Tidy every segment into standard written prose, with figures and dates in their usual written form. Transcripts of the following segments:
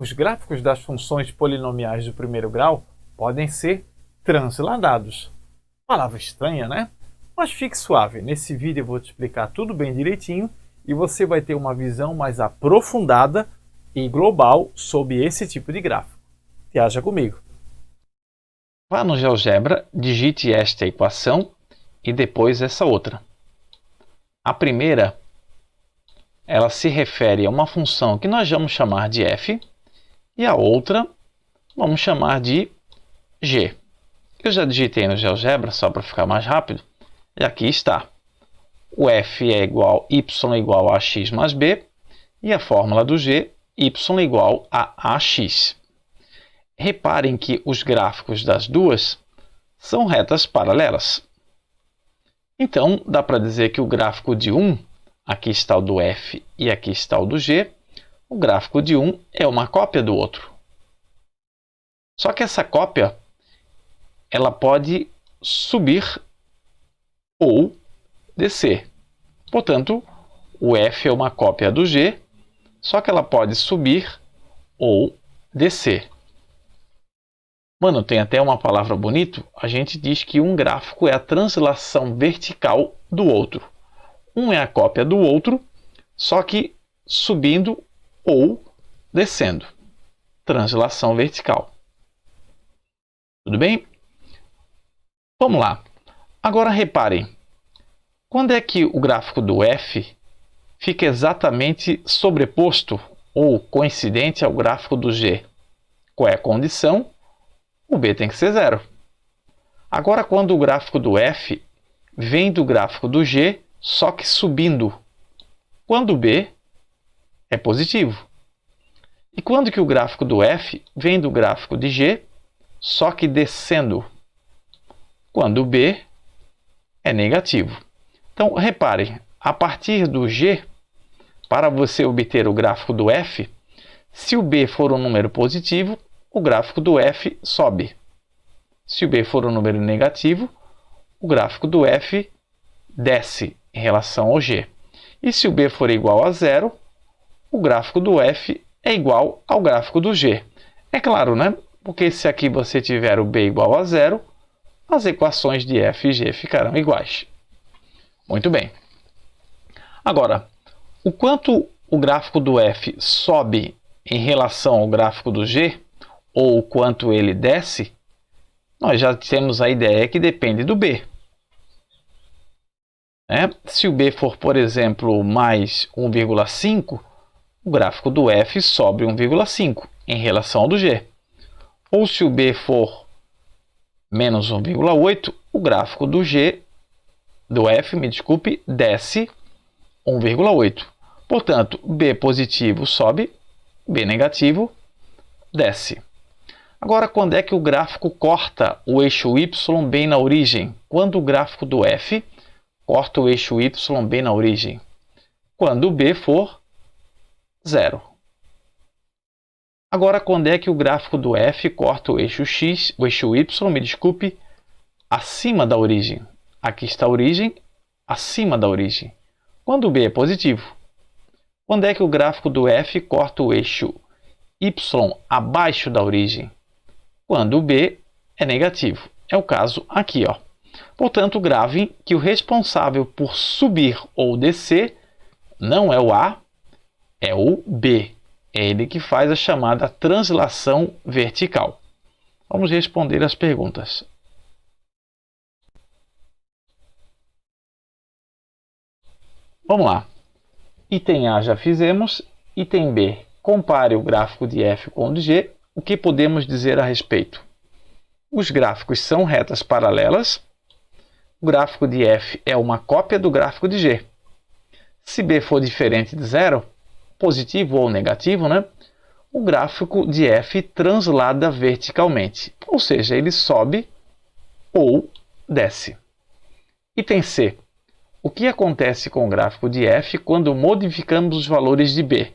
Os gráficos das funções polinomiais do primeiro grau podem ser transladados. Palavra estranha, né? Mas fique suave, nesse vídeo eu vou te explicar tudo bem direitinho e você vai ter uma visão mais aprofundada e global sobre esse tipo de gráfico. Viaja comigo. Vá no GeoGebra, digite esta equação e depois essa outra. A primeira, ela se refere a uma função que nós vamos chamar de f e a outra vamos chamar de g. Eu já digitei no GeoGebra só para ficar mais rápido e aqui está. O f é igual y igual a x mais b e a fórmula do g, y igual a ax. Reparem que os gráficos das duas são retas paralelas. Então, dá para dizer que o gráfico de um, aqui está o do f e aqui está o do g, o gráfico de um é uma cópia do outro. Só que essa cópia, ela pode subir ou descer. Portanto, o f é uma cópia do g, só que ela pode subir ou descer. Mano, tem até uma palavra bonita. A gente diz que um gráfico é a translação vertical do outro. Um é a cópia do outro, só que subindo ou descendo. Translação vertical. Tudo bem? Vamos lá. Agora reparem. Quando é que o gráfico do f fica exatamente sobreposto ou coincidente ao gráfico do g? Qual é a condição? O b tem que ser zero. Agora, quando o gráfico do f vem do gráfico do g, só que subindo, quando o b é positivo. E quando que o gráfico do f vem do gráfico de g, só que descendo, quando o b é negativo. Então, reparem, a partir do g, para você obter o gráfico do f, se o b for um número positivo, o gráfico do f sobe. Se o b for um número negativo, o gráfico do f desce em relação ao g. E se o b for igual a zero, o gráfico do f é igual ao gráfico do g. É claro, né? Porque se aqui você tiver o b igual a zero, as equações de f e g ficarão iguais. Muito bem. Agora, o quanto o gráfico do f sobe em relação ao gráfico do g, ou o quanto ele desce, nós já temos a ideia que depende do b. Se o b for, por exemplo, mais 1,5, o gráfico do f sobe 1,5 em relação ao do g. Ou se o b for menos 1,8, o gráfico do f, desce 1,8. Portanto, b positivo sobe, b negativo desce. Agora, quando é que o gráfico corta o eixo y bem na origem? Quando o gráfico do f corta o eixo y bem na origem? Quando o b for zero. Agora, quando é que o gráfico do f corta o eixo y, acima da origem? Aqui está a origem, acima da origem. Quando o b é positivo. Quando é que o gráfico do f corta o eixo y abaixo da origem? Quando o b é negativo. É o caso aqui, ó. Portanto, gravem que o responsável por subir ou descer não é o a, é o b. É ele que faz a chamada translação vertical. Vamos responder as perguntas. Vamos lá. Item A já fizemos. Item B, compare o gráfico de f com o de g. O que podemos dizer a respeito? Os gráficos são retas paralelas. O gráfico de f é uma cópia do gráfico de g. Se b for diferente de zero, positivo ou negativo, o gráfico de f translada verticalmente. Ou seja, ele sobe ou desce. Item C. O que acontece com o gráfico de f quando modificamos os valores de b?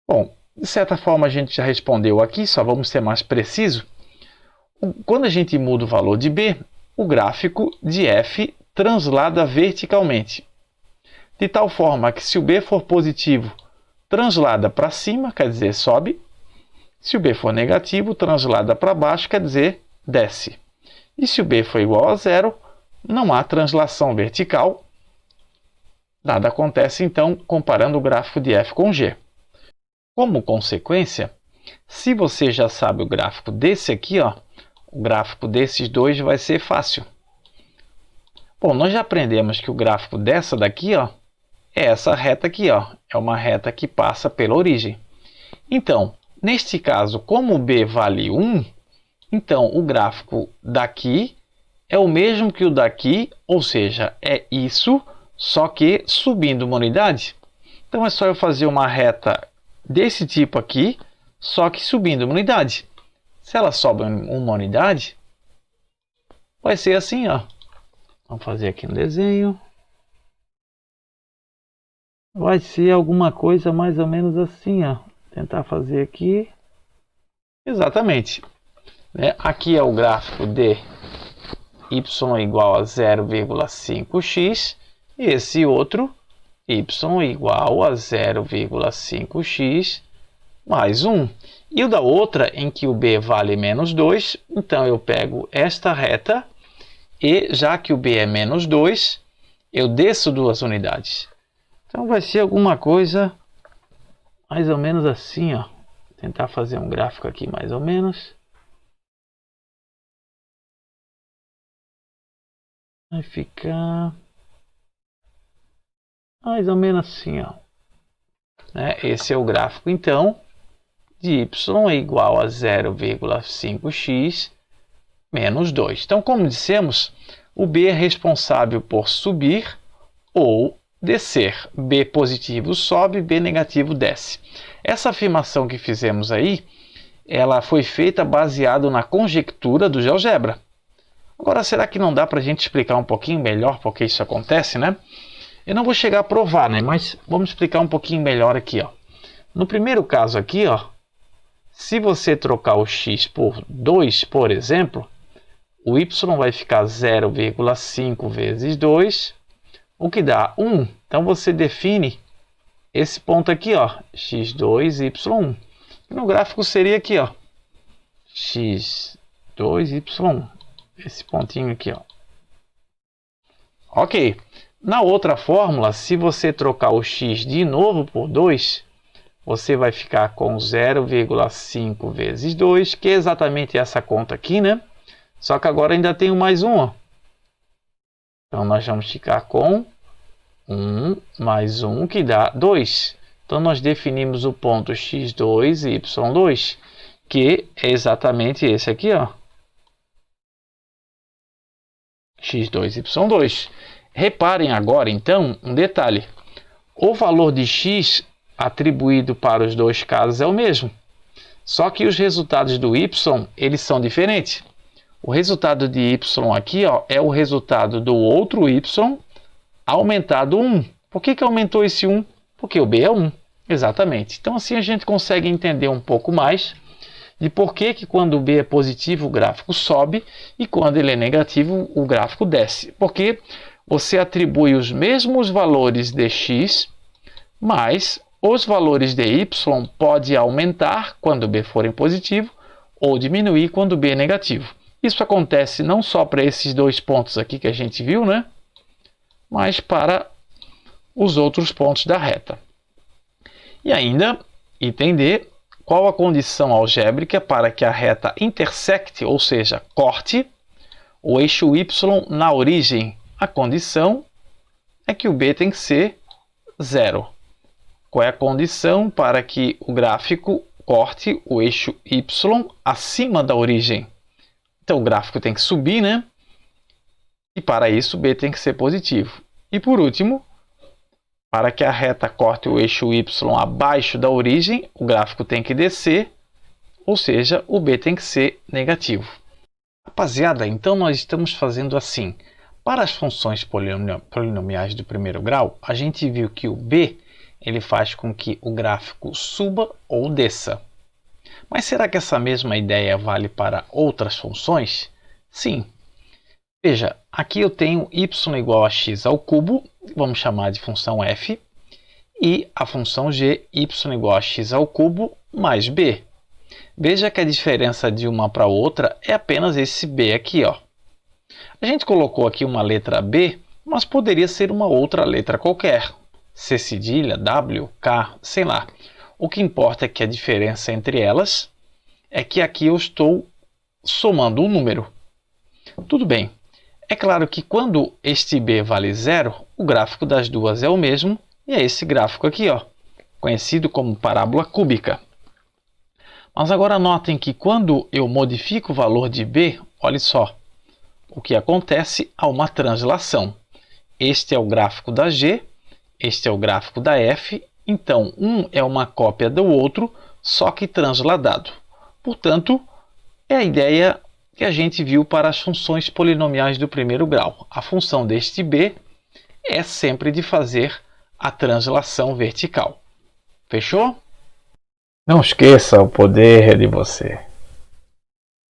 Bom, de certa forma a gente já respondeu aqui, só vamos ser mais preciso. Quando a gente muda o valor de b, o gráfico de f translada verticalmente. De tal forma que se o b for positivo, translada para cima, quer dizer, sobe. Se o b for negativo, translada para baixo, quer dizer, desce. E se o b for igual a zero, não há translação vertical. Nada acontece, então, comparando o gráfico de f com g. Como consequência, se você já sabe o gráfico desse aqui, ó, o gráfico desses dois vai ser fácil. Bom, nós já aprendemos que o gráfico dessa daqui, ó, é essa reta aqui, ó, é uma reta que passa pela origem. Então, neste caso, como o b vale 1, então o gráfico daqui é o mesmo que o daqui, ou seja, é isso, só que subindo uma unidade. Então é só eu fazer uma reta desse tipo aqui, só que subindo uma unidade. Se ela sobe uma unidade, vai ser assim, ó. Vamos fazer aqui um desenho. Vai ser alguma coisa mais ou menos assim, ó. Tentar fazer aqui. Exatamente. Aqui é o gráfico de y igual a 0,5x. E esse outro, y igual a 0,5x mais 1. E o da outra, em que o b vale menos 2, então eu pego esta reta e, já que o b é menos 2, eu desço 2 unidades. Então vai ser alguma coisa mais ou menos assim, ó. Vou tentar fazer um gráfico aqui mais ou menos. Vai ficar mais ou menos assim, ó. Esse é o gráfico, então, de y é igual a 0,5x menos 2. Então, como dissemos, o b é responsável por subir ou descer. B positivo sobe, B negativo desce. Essa afirmação que fizemos aí, ela foi feita baseado na conjectura do GeoGebra. Agora, será que não dá para a gente explicar um pouquinho melhor por que isso acontece, né? Eu não vou chegar a provar, né? Mas vamos explicar um pouquinho melhor aqui, ó. No primeiro caso aqui, ó, se você trocar o x por 2, por exemplo, o y vai ficar 0,5 vezes 2, o que dá 1. Então você define esse ponto aqui, ó, x2, y1. No gráfico seria aqui, ó, x2, y1. Esse pontinho aqui, ó. Ok. Na outra fórmula, se você trocar o x de novo por 2, você vai ficar com 0,5 vezes 2, que é exatamente essa conta aqui, né? Só que agora ainda tem mais um, ó. Então, nós vamos ficar com 1 mais 1, que dá 2. Então, nós definimos o ponto x2 e y2, que é exatamente esse aqui, ó. x2 e y2. Reparem agora, então, um detalhe. O valor de x atribuído para os dois casos é o mesmo. Só que os resultados do y, eles são diferentes. O resultado de y aqui, ó, é o resultado do outro y aumentado 1. Por que aumentou esse 1? Porque o b é 1. Exatamente. Então, assim a gente consegue entender um pouco mais de por que quando o b é positivo o gráfico sobe e quando ele é negativo o gráfico desce. Porque você atribui os mesmos valores de x, mas os valores de y podem aumentar quando o b for em positivo ou diminuir quando o b é negativo. Isso acontece não só para esses dois pontos aqui que a gente viu, né? Mas para os outros pontos da reta. E ainda entender qual a condição algébrica para que a reta intersecte, ou seja, corte, o eixo y na origem. A condição é que o b tem que ser 0. Qual é a condição para que o gráfico corte o eixo y acima da origem? Então, o gráfico tem que subir, né? E para isso, b tem que ser positivo. E por último, para que a reta corte o eixo y abaixo da origem, o gráfico tem que descer, ou seja, o b tem que ser negativo. Rapaziada, então nós estamos fazendo assim. Para as funções polinomiais do primeiro grau, a gente viu que o b ele faz com que o gráfico suba ou desça. Mas será que essa mesma ideia vale para outras funções? Sim. Veja, aqui eu tenho y igual a x ao cubo, vamos chamar de função f, e a função g, y igual a x ao cubo mais b. Veja que a diferença de uma para outra é apenas esse b aqui, ó. A gente colocou aqui uma letra B, mas poderia ser uma outra letra qualquer. C cedilha, W, K, sei lá. O que importa é que a diferença entre elas é que aqui eu estou somando um número. Tudo bem. É claro que quando este B vale zero, o gráfico das duas é o mesmo, e é esse gráfico aqui, ó, conhecido como parábola cúbica. Mas agora notem que quando eu modifico o valor de B, olha só, o que acontece há uma translação. Este é o gráfico da G, este é o gráfico da F, então um é uma cópia do outro, só que transladado. Portanto, é a ideia que a gente viu para as funções polinomiais do primeiro grau. A função deste B é sempre de fazer a translação vertical. Fechou? Não esqueça, o poder é de você.